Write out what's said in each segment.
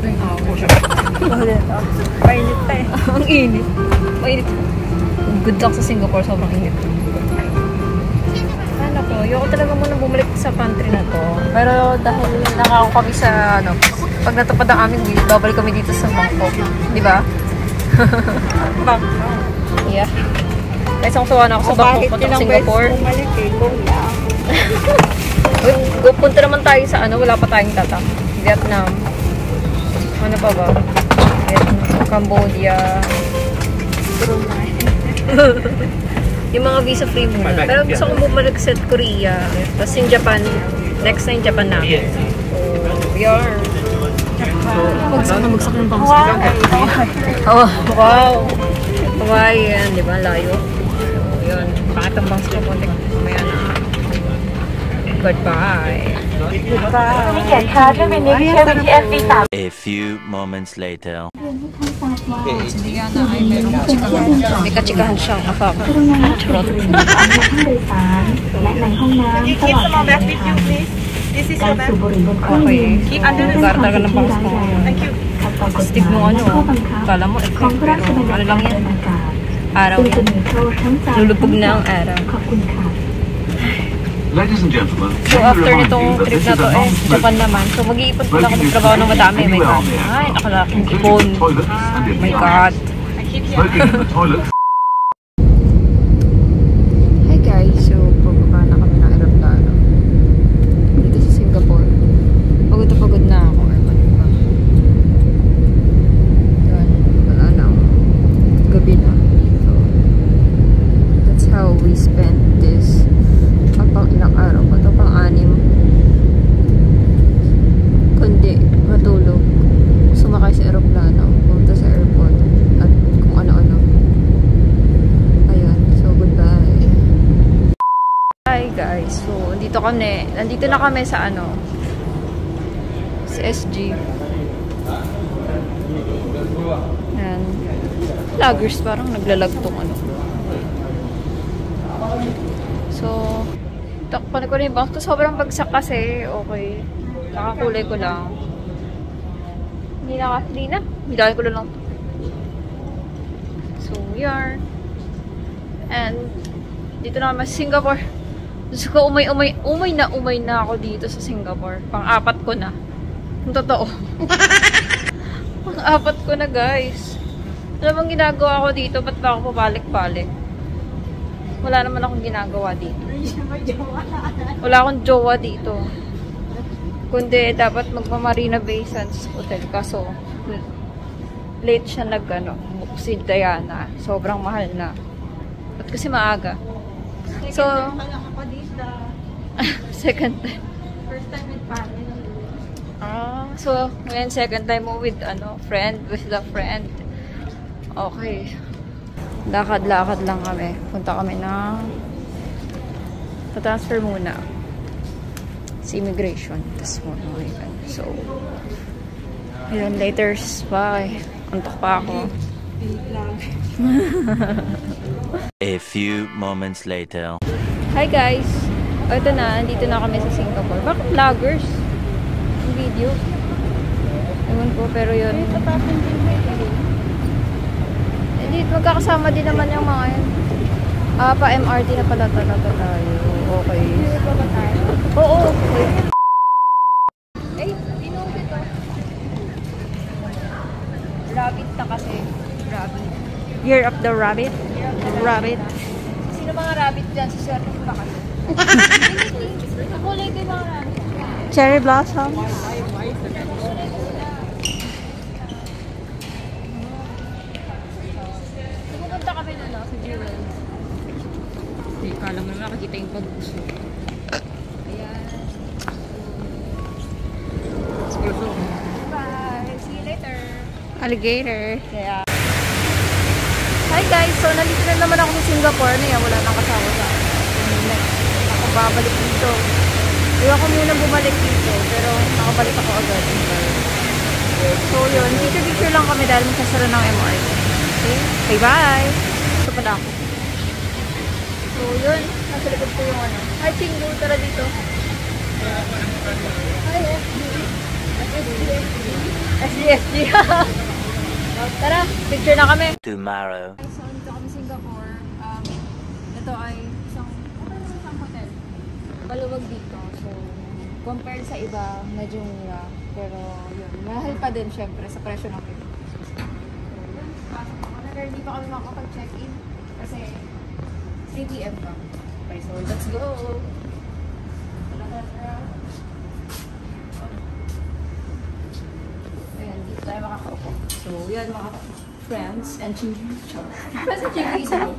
rin ako. Painit tayo. Ang init. Mainit. Good luck sa Singapore, sobrang init. Ano ko, ayoko talaga muna bumalik sa pantry na to. Pero dahil nakako kami sa, ano, pag natupad ang aming deal, babalik kami dito sa Bangkok. Di ba? Bangkok? Yeah. Kasi kung tuwa na ako sa Bangkok, punta sa Singapore. Punta naman tayo sa ano, wala pa tayong tatak. Vietnam. Ano pa ba? Vietnam, Cambodia. Yung mga visa free muna. Pero gusto kong bumalik sa Korea. Tapos yung Japan, next na yung Japan namin. So, we are. Magsak ng bangs. Oh, wow. Hawaii yan, di ba? Layo. So, yun. Bakit ang bangs ko konti? Mamaya na. Goodbye. A few moments later. Si Diana ay merong kachikahan. May kachikahan siyang afak. Charot. This is your bag. Okay. Keep under the Lugar talaga ng bangs ko. Thank you. Stick mo ano. Kala mo effect. Pero ano lang yan. Araw yan. Lulubog na ang araw. Ladies and gentlemen, So after nitong trip na to Japan naman. So mag-iipon pala ako ng trabaho ng madami. My God. Ay, nakalaking ipon. My God. Smoking in the toilet. Hi guys. So pababa na kami ng aeroplano. Dito sa Singapore. Pagod na pagod na ako. Yun. Wala na. Gabi na. So that's how we spent this. Pang ilang araw pa ito, pang-anim. Kundi matulog, sumakay sa aeroplano, pumunta sa airport, at kung ano-ano. Ayun, so goodbye. Hi guys, so nandito na kami sa ano, sa SG. Yan. Vloggers parang naglalag tong ano. So takpan ko na yung bangs ko. Sobrang bagsak kasi. Okay. Nakakulay ko lang. Hindi na. Hilakay ko lang. So, we are. And, dito na kami sa Singapore. Gusto ko umay na ako dito sa Singapore. Pang-apat ko na. Kung totoo. Pang-apat ko na, guys. Ano bang ginagawa ko dito? Ba't ba ako pabalik-balik? Wala naman akong ginagawa dito. Wala akong jowa dito. Kundi dapat magma-Marina Bay Sands Hotel. Kaso, late siya nag-book si Diana. Sobrang mahal na. Ba't kasi maaga? So, second time. First time with family. So, ngayon second time mo with with the friend. Okay. Lakad-lakad lang kami. Punta kami ng tatransfer muna sa immigration. Tapos muna ngayon. So, yun, later. Bye. Antok pa ako. A few moments later. Hi guys! O, ito na. Nandito na kami sa Singapore. Bakit vloggers? Yung video? Ewan ko, pero yun. Magkakasama din naman yung mga yun. Pa-MRT na pala talaga tayo. Okay. Oo, okay. Ay, dinugit ko. Rabbit na kasi. Rabbit. Year of the Rabbit? Rabbit. Sino mga rabbit dyan? Swerte pa kasi. Kulay ko yung mga rabbit. Cherry blossom. Kala mo naman nakakita yung pag-uso. Ayan. Bye! See you later! Alligator! Yeah. Hi guys! So, nandito na naman ako sa Singapore. Wala nang kasama sa ako babalik dito. Iwan ko muna bumalik dito. Pero nakabalik ako agad. So, yun. Picture lang kami dahil magsasara ng MRT. Okay? Bye-bye! Ito pala ako. So, yun. Nasa likod ko yung ano. Hi, Chingu. Tara dito. Hi, FB. SDSG. Tara, picture na kami. Tomorrow. So, dito kami Singapore. Ito ay isang hotel. Maluwag dito. So, compared sa iba, medyo mura. Pero, yun. Mahal pa din, syempre, sa presyo ng Pilipinas. So, yun. Pasok ako na. Pero hindi pa kami makapag-check-in. Kasi, 3 PM pa. Okay, so, let's go! Ayan, dito tayo makakaupo. So, yan mga friends and children. Kasi children isa.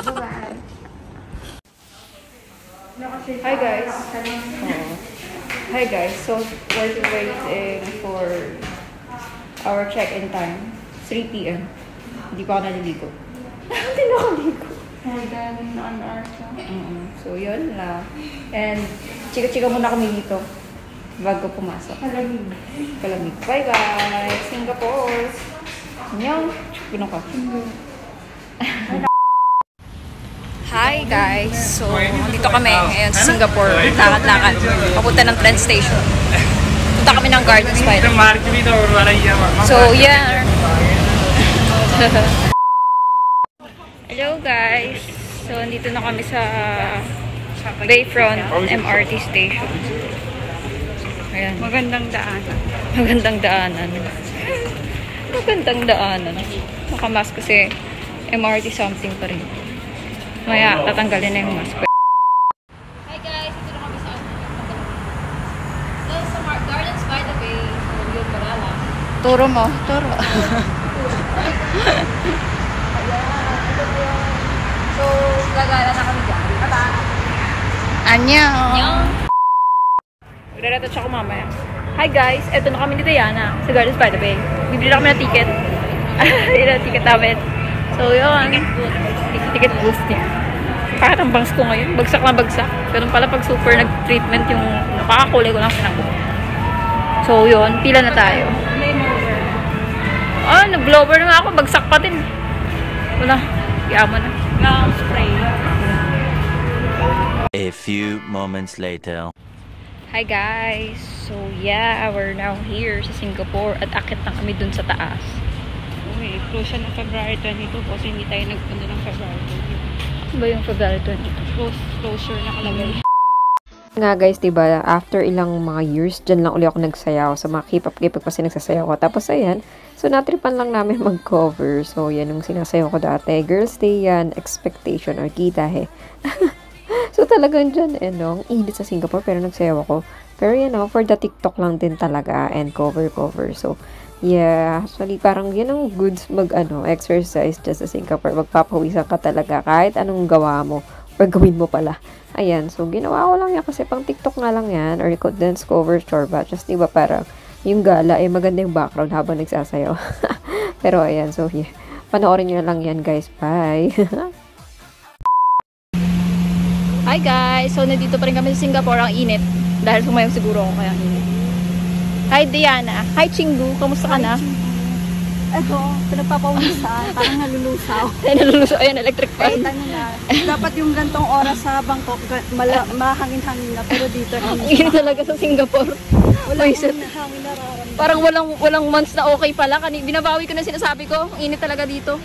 Bye-bye. Hi guys. Hi guys. So, we're waiting for our check-in time. 3 PM. Hindi pa ako naliligo. Hindi na ako ligo. More than an hour siya. So, yun lang. And, chika-chika muna kami dito bago pumasok. Kalamig. Bye-bye! Singapore! Annyeong! Pinong ka. Hi guys! So, dito kami ngayon sa Singapore. Lakad-lakad. Papunta ng train station. Punta kami ng Gardens by the Bay. So, yeah. Hello guys! So, andito na kami sa Bayfront MRT station. Ayan. Magandang daanan. Magandang daanan. Magandang daanan. Nakamask kasi MRT something pa rin. Maya, tatanggalin na yung mask. Hi guys! Ito na kami sa Gardens by the Bay. So, yun pala lang. Turo mo. Turo. So, gagala na kami dyan. Bye-bye! Annyeong! Magre-retouch ako mamaya. Hi guys! Eto na kami ni Diana sa Gardens by the Bay. Bibili na kami ng ticket. Yun ang ticket namin. So, yun. Ticket booth niya. Bakit ang bangs ko ngayon? Bagsak na bagsak. Ganun pala pag super nag-treatment yung nakakakulay ko lang sinanggo. So, yun. Pila na tayo. Ah, nag-blower na nga ako. Bagsak pa din. Wala. Yaman na. Now, spray. A few moments later. Hi guys! So yeah, we're now here sa Singapore at akit na kami dun sa taas. Uy, close siya ng February 22 kasi hindi tayo nagpunta ng February 22. Ano ba yung February 22? Closure nakalagay. Nga guys, diba, after ilang mga years, dyan lang uli ako nagsayaw. Sa mga K-pop kasi nagsasayaw ko. Tapos ayan, so natripan lang namin mag-cover. So yan yung sinasayaw ko dati. Girls Day yan, Expectation or Kita he. So talagang dyan, no, init sa Singapore pero nagsayaw ako. Pero yan, no, for the TikTok lang din talaga and cover. So yeah, actually parang yan ang goods exercise dyan sa Singapore. Magpapawisan ka talaga kahit anong gawa mo or gawin mo pala. Ayan, so ginawa ko lang yan kasi pang TikTok nga lang yan or condensed cover chorba. Just diba parang yung gala ay maganda yung background habang nagsasayaw. Pero ayan, so yeah, panoorin nyo lang yan guys. Bye! Hi guys! So nandito pa rin kami sa Singapore. Ang init. Dahil sumayong siguro ako kaya ang init. Hi Diana! Hi Chingu! Kamusta ka na? Ito, pinagpapawisan. Parang nalulusaw. Naluluso. Ayan, electric fan. Dapat yung gantong oras sa Bangkok, mahangin-hangin na. Pero dito, Ang init talaga sa Singapore. wala Wiset. hangin nararamdaman. Parang walang months na okay pala. Binabawi ko na sinasabi ko. Ang init talaga dito.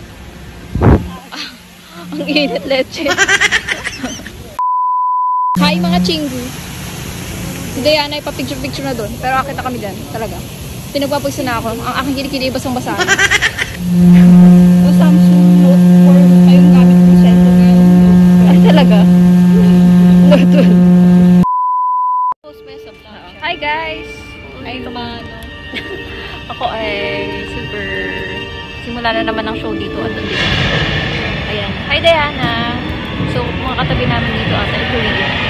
Ang init, leche. Hi mga Chingu. Si Diana, ipapicture-picture na doon. Pero akit na kami dyan. Talaga. Pinagpapagsa na ako. Ang aking kilikili basang-basa. O Samsung Note 4 kayong gamit ng cellphone ngayon. Ay, talaga? Note 12. Hi guys! Ay, tumano. Ako ay super... Simula na naman ang show dito at dito. Ayan. Hi Diana! So, mga katabi namin dito ata ay Korean.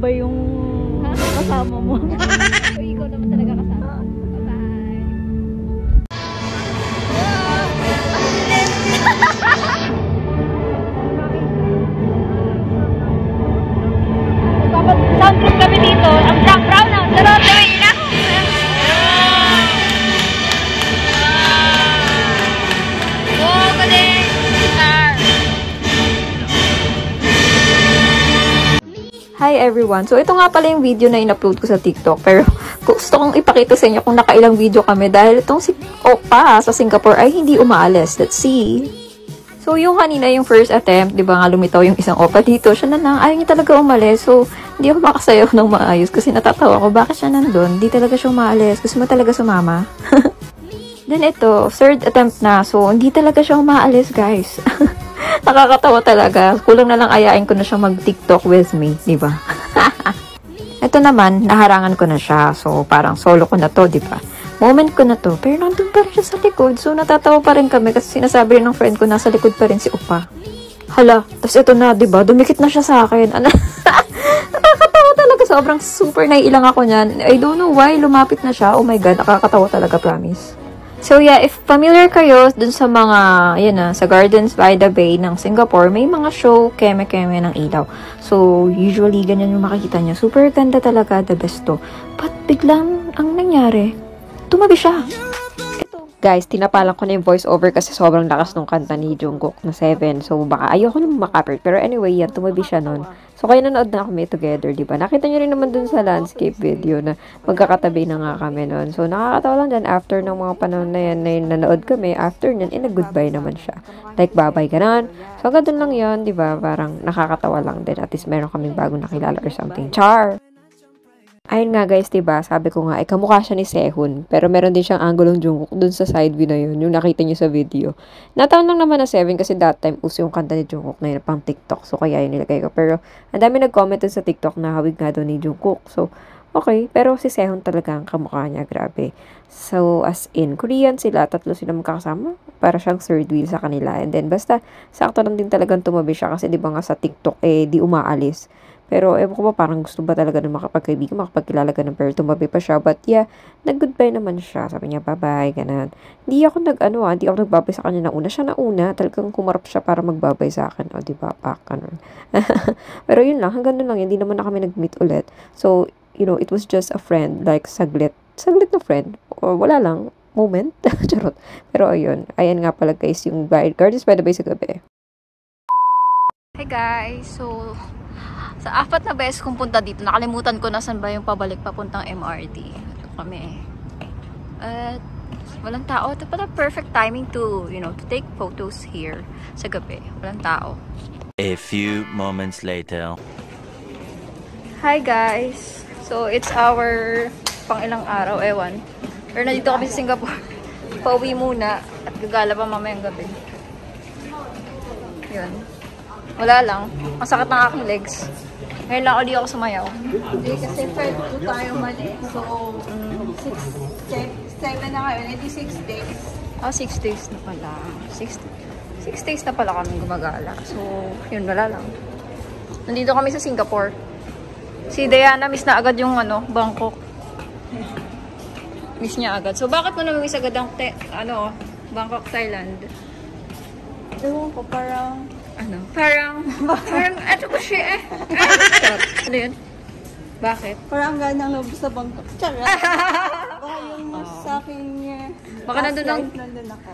ba yung kasama mo? Ikaw naman talaga kasama. Bye-bye. Soundproof kami dito. Ang brown na. Charot, gawin na. Oh, galing. Hi everyone! So ito nga pala yung video na in-upload ko sa TikTok, pero gusto kong ipakita sa inyo kung nakailang video kami dahil itong si Opa sa Singapore ay hindi umaalis. Let's see! So yung kanina yung first attempt, di ba nga lumitaw yung isang Opa dito, siya na lang, ayaw niya talaga umalis. So hindi ako makasayaw ng maayos kasi natatawa ko, bakit siya nandun? Hindi talaga siya umaalis, gusto mo talaga sumama. Then ito, third attempt na, so hindi talaga siya umaalis guys. Nakakatawa talaga. Kulang na lang ayain ko na siya mag-TikTok with me, di ba? Ito naman, naharangan ko na siya. So, parang solo ko na to, di ba? Moment ko na to. Pero nandun pa rin siya sa likod. So, natatawa pa rin kami kasi sinasabi rin ng friend ko, nasa likod pa rin si Upa. Hala, tas ito na, di ba? Dumikit na siya sa akin. Nakakatawa talaga. Sobrang super naiilang ako niyan. I don't know why, lumapit na siya. Oh my God, nakakatawa talaga, promise. So yeah, if familiar kayo dun sa mga, yan na, sa Gardens by the Bay ng Singapore, may mga show, keme-keme ng ilaw. So, usually, ganyan yung makikita niya. Super ganda talaga, the best to. But biglang, ang nangyari, tumabi siya. Ito. Guys, tinapalan ko na yung voice over kasi sobrang lakas nung kanta ni Jungkook na 7. So, baka ayoko na makapert. Pero anyway, yan, tumabi siya nun. So, kaya nanood na kami together, di ba? Nakita nyo rin naman dun sa landscape video na magkakatabi na nga kami nun. So, nakakatawa lang dyan after ng mga panahon na yan na nanood kami. After nyan, goodbye naman siya. Like, bye-bye, ganun. So, hanggang dun lang yun, di ba? Parang nakakatawa lang din. At least meron kaming bagong nakilala or something. Char! Ayun nga guys, diba? Sabi ko nga, kamukha siya ni Sehun. Pero meron din siyang anggulong Jungkook dun sa side view na yun. Yung nakita niyo sa video. Nataon lang naman na 7 kasi that time uso yung kanta ni Jungkook na yun pang TikTok. So kaya yun nilagay ko. Pero ang dami nag-comment dun sa TikTok na hawig nga doon ni Jungkook. So okay. Pero si Sehun talaga ang kamukha niya. Grabe. So as in, Korean sila. 3 sila magkakasama. Para siyang third wheel sa kanila. And then basta sakto lang din talagang tumabi siya. Kasi diba nga sa TikTok di umaalis. Pero, ewan ko ba, parang gusto ba talaga ng makapagkaibigan, makapagkilala ka ng pero tumabi pa siya. But, yeah, nag-goodbye naman siya. Sabi niya, bye-bye, ganun. Hindi ako nagbabay sa kanya na una. Siya na una, talagang kumarap siya para magbabay sa akin. O, diba, pak, ganun. Pero yun lang, hanggang nun lang, hindi naman na kami nag-meet ulit. So, you know, it was just a friend, like, saglit na friend. O, wala lang, moment. Charot. Pero, ayun, ayan nga pala guys, yung Gardens by the Bay sa gabi. Hey guys, so sa 4 na beses kong punta dito, nakalimutan ko na saan ba yung pabalik papuntang MRT. Ito kami. At walang tao. Ito pala perfect timing to, you know, to take photos here sa gabi. Walang tao. A few moments later. Hi guys. So it's our pang ilang araw, ewan. Pero nandito kami sa Singapore. Pauwi muna at gagala pa mamayang gabi. Yun. Wala lang. Ang sakit ng aking legs. Ngayon lang ulit ako sumayaw. Hindi, kasi Fed 2 tayo mali. So, 7 na ngayon. Hindi 6 days. 6 days na pala. 6 days na pala kami gumagala. So, yun, wala lang. Nandito kami sa Singapore. Si Diana, miss na agad yung Bangkok. Miss niya agad. So, bakit mo na-miss agad ang Bangkok, Thailand? Ewan ko, parang Parang, ko siya Ano yun? Bakit? parang ganang loob sa Bangkok. Charot. Baka yung sa akin niya. Baka nandun lang. Nandun ako.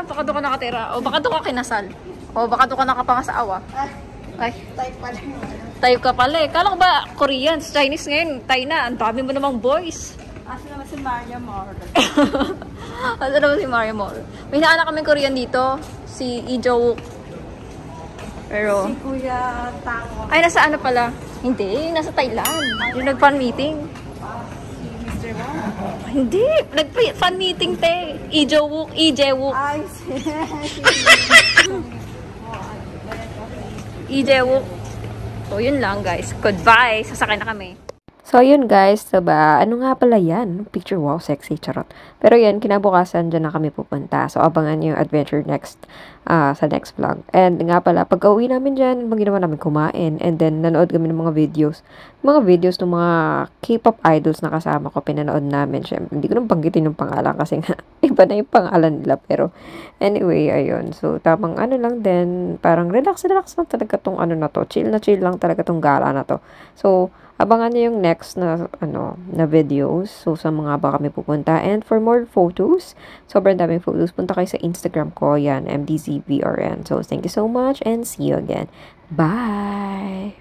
Baka doon ka nakatira. O baka doon ka kinasal. O baka doon ka nakapangasawa. Ay, Type pala yung tayo ka pala eh. Kala ko ba Koreans, Chinese ngayon, Thai na. Ang dami mo namang boys. Asa naman si Maria Moore. Asa naman si Mario Moore. May naanak kaming Korean dito. Si Lee Jo-wook. Pero, Si Kuya Tango. ay, nasa pala? Hindi, nasa Thailand. Yung nag-fan meeting. Si Mr. Wong. Hindi, nag-fan meeting te. Lee Jo-wook. Ay, si Lee Jo-wook. So, yun lang guys. Goodbye. Sasakay na kami. So, yun guys, diba? Ano nga pala yan? Picture, wow, sexy, charot. Pero yan, kinabukasan dyan na kami pupunta. So, abangan nyo yung adventure next sa next vlog. And nga pala, pagka-uwi namin dyan, ginawa namin kumain. And then, nanood kami ng mga videos. Mga videos ng mga K-pop idols na kasama ko, pinanood namin. Siyempre, hindi ko nang banggitin yung pangalan kasi nga, iba na yung pangalan nila. Pero, anyway, ayun. So, tamang ano lang din, parang relax lang talaga tong ano na to. Chill lang talaga tong gala na to. So, abangan niyo yung next na na videos. So, sa mga ba kami pupunta. And for more photos, sobrang daming photos, punta kayo sa Instagram ko. Yan, MDZVRN. So, thank you so much and see you again. Bye!